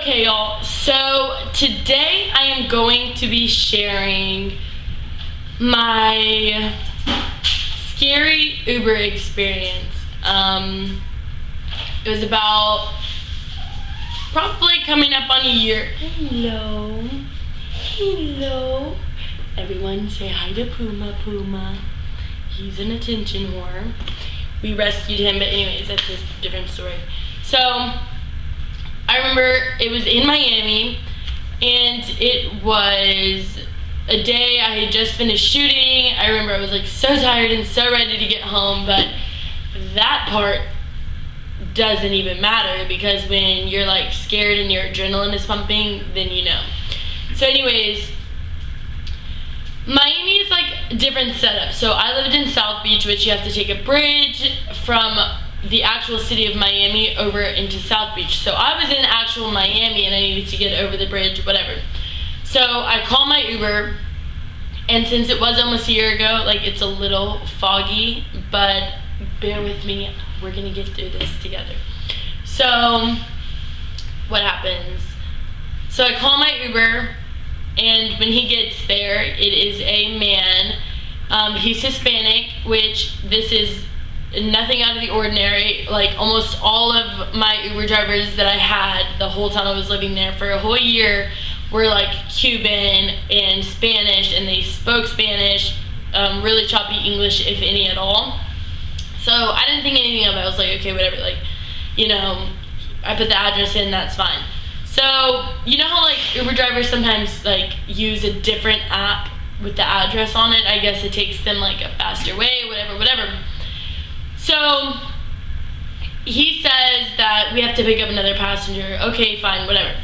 Okay, y'all, so today I am going to be sharing my scary Uber experience. It was about probably coming up on a year. Hello. Everyone say hi to Puma. He's an attention whore. We rescued him, but anyways, that's a different story. So, I remember it was in Miami, and it was a day I had just finished shooting. I remember I was like so tired and so ready to get home, but that part doesn't even matter because when you're like scared and your adrenaline is pumping, then you know. So anyways, Miami is like a different setup. So I lived in South Beach, which you have to take a bridge from the actual city of Miami over into South Beach. So I was in actual Miami and I needed to get over the bridge, whatever. So I called my Uber, and since it was almost a year ago, like it's a little foggy, but bear with me, we're gonna get through this together. So what happens? So I call my Uber, and when he gets there, it is a man. He's Hispanic, which this is nothing out of the ordinary. Like almost all of my Uber drivers that I had the whole time I was living there for a whole year were like Cuban and Spanish, and they spoke Spanish, really choppy English, if any at all. So I didn't think anything of it. I was like, okay, whatever, like, you know, I put the address in, that's fine. So, you know how like Uber drivers sometimes like use a different app with the address on it? I guess it takes them like a faster way, whatever. So, he says that we have to pick up another passenger. Okay, fine, whatever.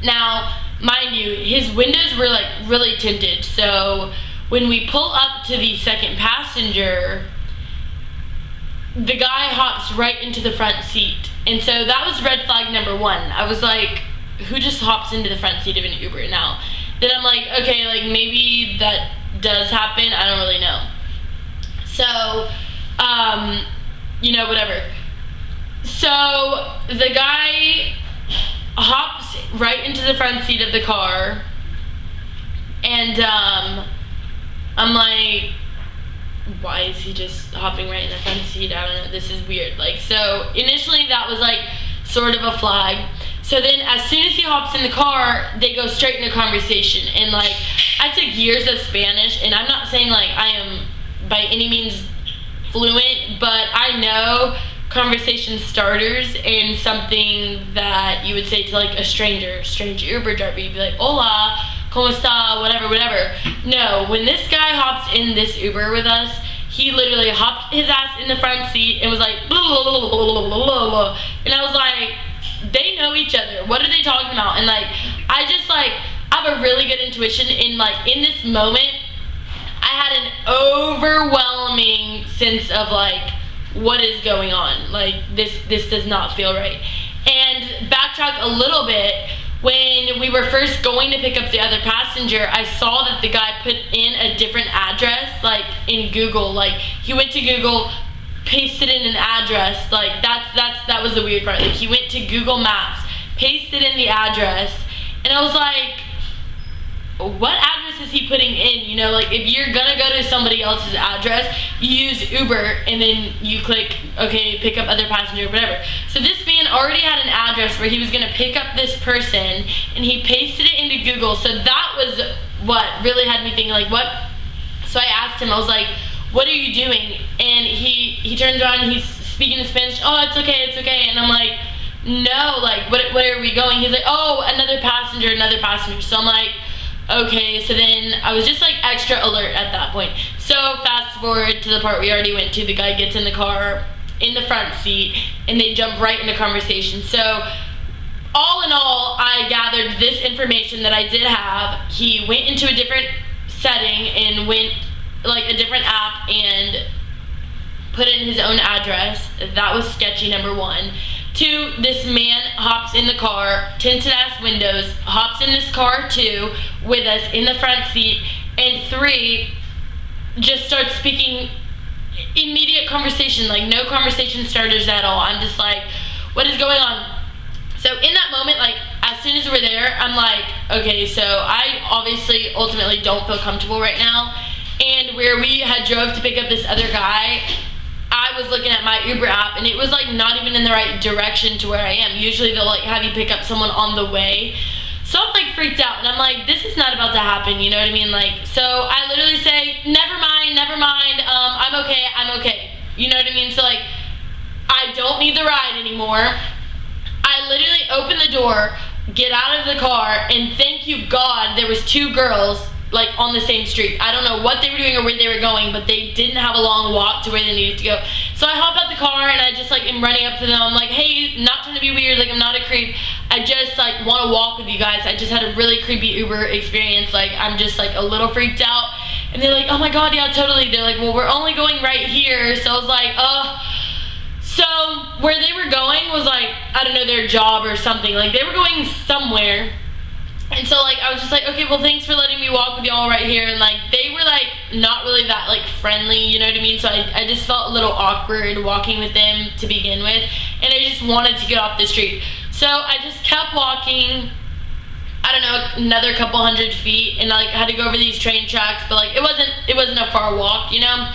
Now, mind you, his windows were like really tinted. So, when we pull up to the second passenger, the guy hops right into the front seat. And so that was red flag number one. I was like, who just hops into the front seat of an Uber now? Then I'm like, okay, like maybe that does happen. I don't really know. So, you know, whatever. So the guy hops right into the front seat of the car. And I'm like, why is he just hopping right in the front seat? I don't know, this is weird. Like, so initially that was like sort of a flag. So then as soon as he hops in the car, they go straight into conversation. And like, I took years of Spanish, and I'm not saying like I am by any means fluent, but I know conversation starters and something that you would say to like a stranger Uber driver. You'd be like, hola, ¿cómo está? Whatever. No, when this guy hopped in this Uber with us, he literally hopped his ass in the front seat and was like, blah, blah, blah, blah, blah, blah, blah. And I was like, they know each other. What are they talking about? And like, I just like, I have a really good intuition, and like in this moment, I had an overwhelming sense of like, what is going on? Like, this does not feel right. And backtrack a little bit. When we were first going to pick up the other passenger, I saw that the guy put in a different address, like in Google. Like, he went to Google, pasted in an address. Like, that was the weird part. Like, he went to Google Maps, pasted in the address, and I was like, what address is he putting in? You know, like if you're gonna go to somebody else's address, you use Uber and then you click, okay, pick up other passenger, whatever. So this man already had an address where he was gonna pick up this person, and he pasted it into Google. So that was what really had me thinking, like, what? So I asked him, I was like, what are you doing? And he turns around and he's speaking in Spanish. Oh, it's okay. And I'm like, no, like, where are we going? He's like, oh, another passenger. So I'm like, okay, so then I was just like extra alert at that point. So fast forward to the part we already went to. The guy gets in the car in the front seat, and they jump right into conversation. So all in all, I gathered this information that I did have. He went into a different setting and went like a different app and put in his own address. That was sketchy, number one. 2, this man hops in the car, tinted ass windows, hops in this car too, with us in the front seat. And 3, just starts speaking immediate conversation, like no conversation starters at all. I'm just like, what is going on? So in that moment, like, as soon as we're there, I'm like, okay, so I obviously ultimately don't feel comfortable right now. And where we had drove to pick up this other guy, I was looking at my Uber app and it was like not even in the right direction to where I am. Usually they'll like have you pick up someone on the way. So I'm like freaked out and I'm like, this is not about to happen, you know what I mean? Like, so I literally say, never mind, I'm okay. You know what I mean? So like, I don't need the ride anymore. I literally open the door, get out of the car, and thank you God there was two girls like on the same street. I don't know what they were doing or where they were going, but they didn't have a long walk to where they needed to go. So I hop out the car and I just like am running up to them. I'm like, hey, not trying to be weird, like I'm not a creep. I just like want to walk with you guys. I just had a really creepy Uber experience. Like I'm just like a little freaked out. And they're like, oh my God, yeah, totally. They're like, well, we're only going right here. So I was like, so where they were going was like, I don't know, their job or something. Like they were going somewhere. And so like I was just like, okay, well thanks for letting me walk with y'all right here. And like they were like not really that like friendly, you know what I mean? So I just felt a little awkward walking with them to begin with, and I just wanted to get off the street. So I just kept walking, I don't know, another couple hundred feet, and like I had to go over these train tracks, but like it wasn't a far walk, you know?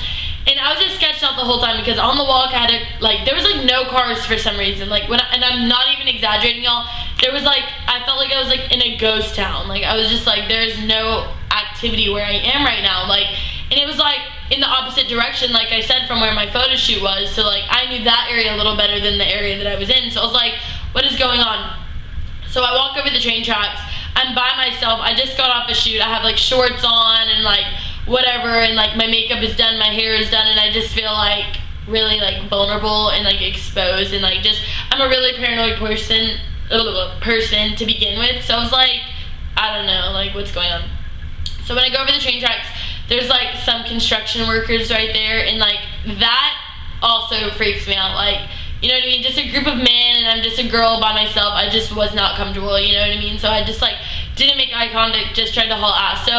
And I was just sketched out the whole time because on the walk I had to, like, there was like no cars for some reason. Like and I'm not even exaggerating, y'all. There was like, I felt like I was like in a ghost town. Like I was just like, there's no activity where I am right now. Like, and it was like in the opposite direction, like I said, from where my photo shoot was. So like I knew that area a little better than the area that I was in. So I was like, what is going on? So I walk over the train tracks. I'm by myself. I just got off a shoot. I have like shorts on and like whatever, and like my makeup is done, my hair is done, and I just feel like really like vulnerable and like exposed, and like just I'm a really paranoid person to begin with. So I was like, I don't know, like what's going on. So when I go over the train tracks, there's like some construction workers right there, and like that also freaks me out. Like, you know what I mean? Just a group of men and I'm just a girl by myself. I just was not comfortable, you know what I mean? So I just like didn't make eye contact, just tried to haul ass. So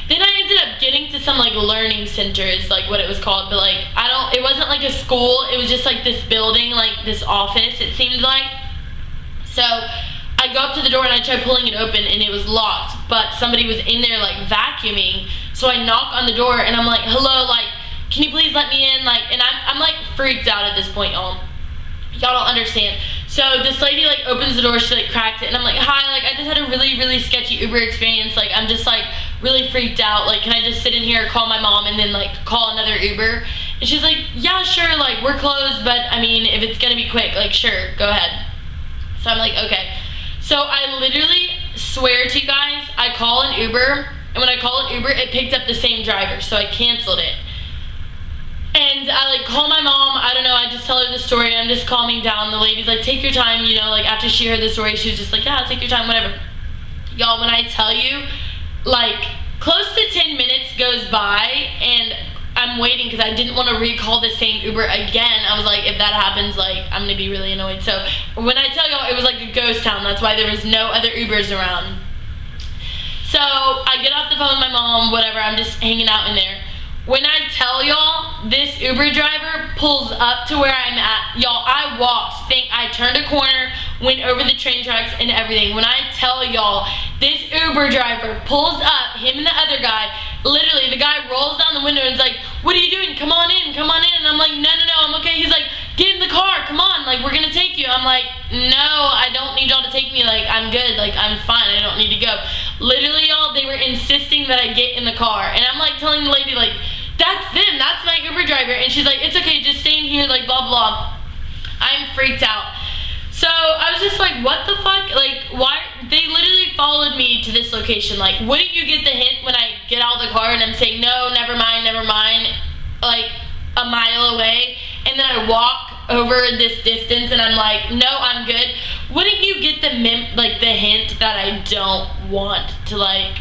then I ended up getting to some like learning centers, like what it was called, but like it wasn't like a school, it was just like this building, like this office, it seemed like. So I go up to the door and I try pulling it open and it was locked, but somebody was in there like vacuuming. So I knock on the door and I'm like, hello, like, can you please let me in? Like, and I'm like freaked out at this point, y'all. Y'all don't understand. So this lady like opens the door, she like cracks it, and I'm like, hi, like I just had a really, really sketchy Uber experience. Like I'm just like really freaked out. Like, can I just sit in here, call my mom, and then like call another Uber? And she's like, yeah, sure, like we're closed, but I mean, if it's gonna be quick, like sure, go ahead. So I'm like, okay. So I literally swear to you guys, I call an Uber, and when I call an Uber, it picked up the same driver, so I canceled it. And I like call my mom, I don't know, I just tell her the story, I'm just calming down. The lady's like, take your time, you know, like after she heard the story, she was just like, yeah, take your time, whatever. Y'all, when I tell you, like close to 10 minutes goes by and I'm waiting because I didn't want to recall the same Uber again. I was like, if that happens, like I'm gonna be really annoyed. So when I tell y'all it was like a ghost town, that's why there was no other Ubers around. So I get off the phone with my mom, whatever, I'm just hanging out in there. When I tell y'all, this Uber driver pulls up to where I'm at. Y'all, I walked, I turned a corner, went over the train tracks and everything. When I tell y'all, this Uber driver pulls up, him and the other guy, literally the guy rolls down the window and is like, what are you doing? Come on in. And I'm like, no, I'm okay. He's like, get in the car, come on, like we're gonna take you. I'm like, no, I don't need y'all to take me, like I'm good, like I'm fine, I don't need to go. Literally, y'all, they were insisting that I get in the car, and I'm like telling the lady like, that's them, that's my Uber driver, and she's like, it's okay, just stay in here, like blah blah. I'm freaked out. So I was just like, what the fuck, like why? They literally followed me to this location. Like, wouldn't you get the hint when I get out of the car and I'm saying, no, never mind, like a mile away, and then I walk over this distance and I'm like, no, I'm good. Wouldn't you get the hint that I don't want to like